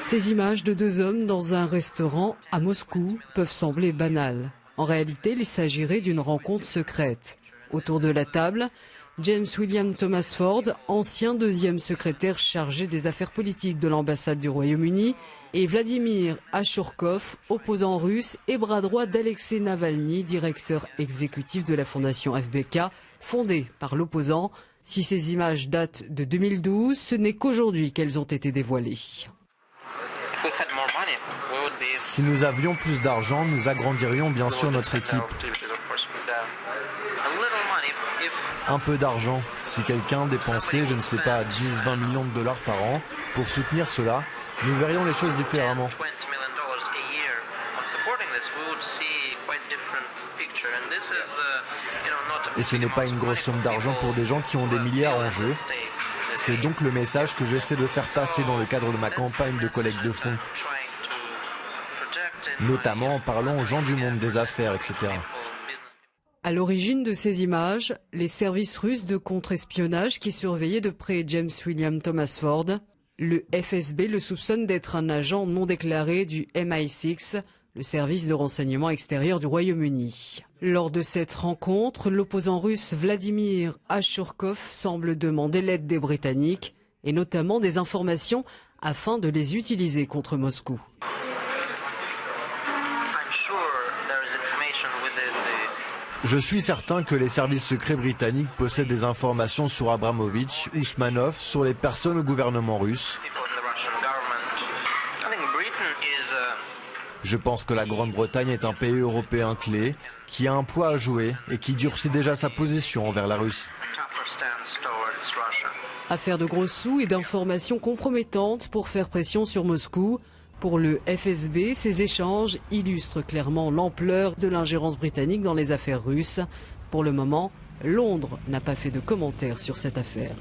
Ces images de deux hommes dans un restaurant à Moscou peuvent sembler banales. En réalité, il s'agirait d'une rencontre secrète. Autour de la table, James William Thomas Ford, ancien deuxième secrétaire chargé des affaires politiques de l'ambassade du Royaume-Uni, et Vladimir Ashurkov, opposant russe et bras droit d'Alexei Navalny, directeur exécutif de la fondation FBK, fondée par l'opposant. Si ces images datent de 2012, ce n'est qu'aujourd'hui qu'elles ont été dévoilées. Si nous avions plus d'argent, nous agrandirions bien sûr notre équipe. Un peu d'argent, si quelqu'un dépensait, je ne sais pas, 10-20 millions de dollars par an pour soutenir cela, nous verrions les choses différemment. Et ce n'est pas une grosse somme d'argent pour des gens qui ont des milliards en jeu. C'est donc le message que j'essaie de faire passer dans le cadre de ma campagne de collecte de fonds. Notamment en parlant aux gens du monde des affaires, etc. À l'origine de ces images, les services russes de contre-espionnage qui surveillaient de près James William Thomas Ford. Le FSB le soupçonne d'être un agent non déclaré du MI6, le service de renseignement extérieur du Royaume-Uni. Lors de cette rencontre, l'opposant russe Vladimir Ashurkov semble demander l'aide des Britanniques, et notamment des informations afin de les utiliser contre Moscou. Je suis certain que les services secrets britanniques possèdent des informations sur Abramovich, Ousmanov, sur les personnes au gouvernement russe. Je pense que la Grande-Bretagne est un pays européen clé, qui a un poids à jouer et qui durcit déjà sa position envers la Russie. Affaire de gros sous et d'informations compromettantes pour faire pression sur Moscou. Pour le FSB, ces échanges illustrent clairement l'ampleur de l'ingérence britannique dans les affaires russes. Pour le moment, Londres n'a pas fait de commentaires sur cette affaire.